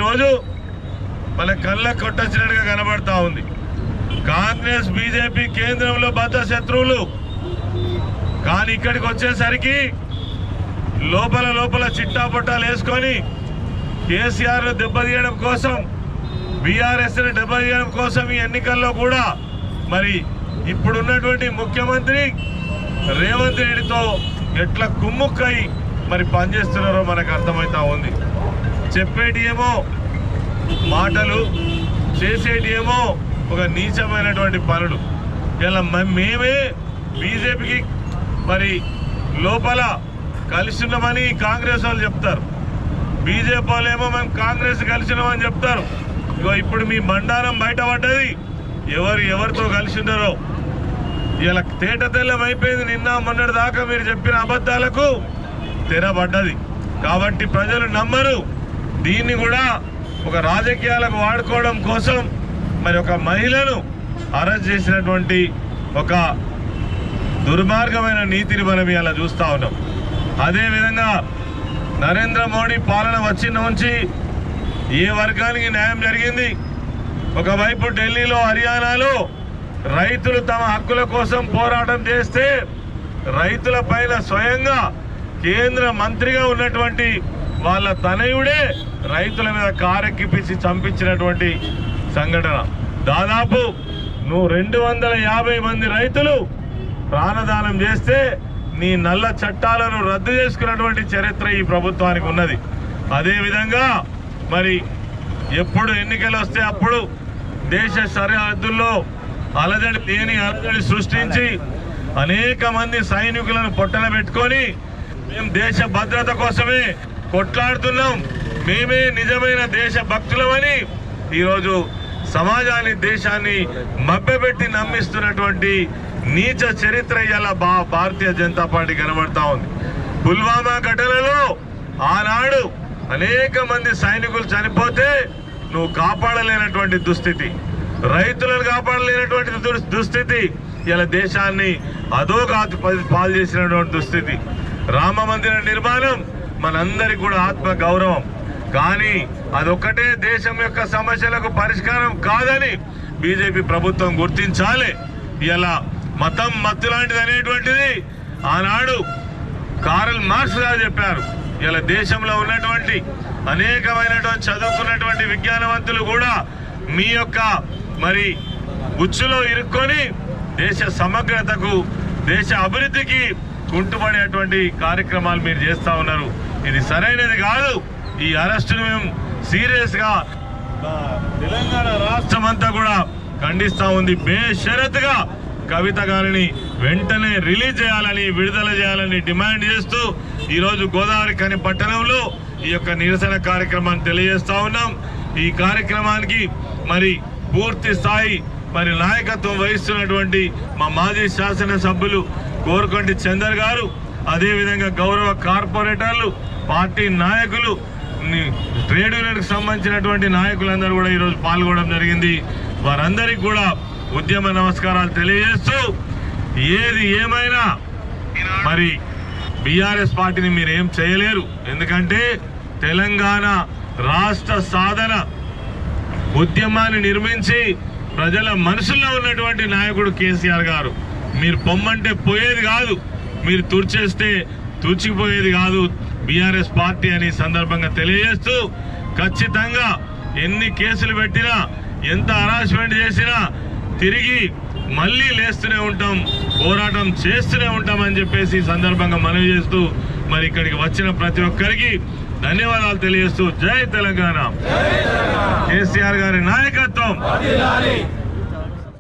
ఈరోజు మన కళ్ళ కొట్టొచ్చినట్టుగా కనబడతా ఉంది. కాంగ్రెస్ బీజేపీ కేంద్రంలో బద్ద శత్రువులు, కానీ ఇక్కడికి వచ్చేసరికి లోపల చిట్టాపొట్టాలు వేసుకొని కేసీఆర్ను దెబ్బతీయడం కోసం, బీఆర్ఎస్ని దెబ్బతీయడం కోసం ఈ ఎన్నికల్లో కూడా మరి ఇప్పుడున్నటువంటి ముఖ్యమంత్రి రేవంత్ రెడ్డితో ఎట్లా కుమ్ముక్కై మరి పనిచేస్తున్నారో మనకు అర్థమవుతా ఉంది. చెప్పేటి ఏమో మాటలు, చేసేటి ఏమో ఒక నీచమైనటువంటి పనులు. ఇలా మేమే బీజేపీకి మరి లోపల కలిసి ఉన్నామని కాంగ్రెస్ వాళ్ళు చెప్తారు, బీజేపీ వాళ్ళు ఏమో మేము కాంగ్రెస్ కలిసి ఉన్నామని చెప్తారు. ఇగో ఇప్పుడు మీ బండారం బయటపడ్డది, ఎవరితో కలిసి ఉన్నారో ఇలా తేట తెల్లం అయిపోయింది. నిన్న మొన్నటి దాకా మీరు చెప్పిన అబద్ధాలకు తెరబడ్డది. కాబట్టి ప్రజలు నమ్మరు. దీన్ని కూడా ఒక రాజకీయాలకు వాడుకోవడం కోసం మరి ఒక మహిళను అరెస్ట్ చేసినటువంటి ఒక దుర్మార్గమైన నీతిని మనం ఇలా చూస్తా ఉన్నాం. అదేవిధంగా నరేంద్ర మోడీ పాలన వచ్చిన నుంచి ఏ వర్గానికి న్యాయం జరిగింది? ఒకవైపు ఢిల్లీలో, హర్యానాలో రైతులు తమ హక్కుల కోసం పోరాటం చేస్తే రైతుల పైన స్వయంగా కేంద్ర మంత్రిగా ఉన్నటువంటి వాళ్ళ తనయుడే రైతుల మీద కారెక్కిపించి చంపించినటువంటి సంఘటన. దాదాపు 250 మంది రైతులు ప్రాణదానం చేస్తే నీ నల్ల చట్టాలను రద్దు చేసుకున్నటువంటి చరిత్ర ఈ ప్రభుత్వానికి ఉన్నది. అదేవిధంగా మరి ఎప్పుడు ఎన్నికలు వస్తే అప్పుడు దేశ సరిహద్దుల్లో అలజడి సృష్టించి అనేక మంది సైనికులను పొట్టన పెట్టుకొని మేము దేశ భద్రత కోసమే కొట్లాడుతున్నాం, మేమే నిజమైన దేశ భక్తులమని ఈరోజు సమాజాన్ని, దేశాన్ని మభ్యపెట్టి నమ్మిస్తున్నటువంటి నీచ చరిత్ర ఇలా భారతీయ జనతా పార్టీ కనబడతా ఉంది. పుల్వామా ఘటనలో ఆనాడు అనేక మంది సైనికులు చనిపోతే నువ్వు కాపాడలేనటువంటి దుస్థితి, రైతులను కాపాడలేనటువంటి దుస్థితి, ఇలా దేశాన్ని అధోగతి పాలు చేసినటువంటి దుస్థితి. రామ మందిర నిర్మాణం మనందరికి కూడా ఆత్మ గౌరవం, కానీ అదొక్కటే దేశం యొక్క సమస్యలకు పరిష్కారం కాదని బీజేపీ ప్రభుత్వం గుర్తించాలి. ఇలా మతం మత్తు లాంటిది అనేటువంటిది ఆనాడు కార్ల్ మార్క్స్ గారు చెప్పారు. ఇలా దేశంలో ఉన్నటువంటి అనేకమైనటువంటి చదువుకున్నటువంటి విజ్ఞానవంతులు కూడా మీ యొక్క మరి ఉచ్చులో ఇరుక్కొని దేశ సమగ్రతకు, దేశ అభివృద్ధికి కుంటుపడేటువంటి కార్యక్రమాలు మీరు చేస్తా ఉన్నారు. ఇది సరైనది కాదు. ఈ అరెస్టును మేము సీరియస్ గా తెలంగాణ రాష్ట్రం అంతా కూడా ఖండిస్తా ఉంది. బేషరతుగా కవిత గారిని వెంటనే రిలీజ్ చేయాలని, విడుదల చేయాలని డిమాండ్ చేస్తూ ఈరోజు గోదావరి ఖని పట్టణంలో ఈ యొక్క నిరసన కార్యక్రమాన్ని తెలియజేస్తా ఉన్నాం. ఈ కార్యక్రమానికి మరి పూర్తి స్థాయి మరి నాయకత్వం వహిస్తున్నటువంటి మా మాజీ శాసనసభ్యులు కోరుకొంటి చందర్ గారు, అదేవిధంగా గౌరవ కార్పొరేటర్లు, పార్టీ నాయకులు, ట్రేడ్ యూనియన్కి సంబంధించినటువంటి నాయకులందరూ కూడా ఈరోజు పాల్గొనడం జరిగింది. వారందరికీ కూడా ఉద్యమ నమస్కారాలు తెలియజేస్తూ, ఏది ఏమైనా మరి బీఆర్ఎస్ పార్టీని మీరు ఏం చేయలేరు. ఎందుకంటే తెలంగాణ రాష్ట్ర సాధన ఉద్యమాన్ని నిర్మించి ప్రజల మనసుల్లో ఉన్నటువంటి నాయకుడు కేసీఆర్ గారు. మీరు పొమ్మంటే పోయేది కాదు, మీరు తుడిచేస్తే తుడిచిపోయేది కాదు బీఆర్ఎస్ పార్టీ అని సందర్భంగా తెలియజేస్తూ, ఖచ్చితంగా ఎన్ని కేసులు పెట్టినా, ఎంత హరాస్మెంట్ చేసినా తిరిగి మళ్ళీ లేస్తూనే ఉంటాం, పోరాటం చేస్తూనే ఉంటామని చెప్పేసి సందర్భంగా మనవి చేస్తూ మరి ఇక్కడికి వచ్చిన ప్రతి ఒక్కరికి ధన్యవాదాలు తెలియజేస్తూ జై తెలంగాణ, కేసీఆర్ గారి నాయకత్వం.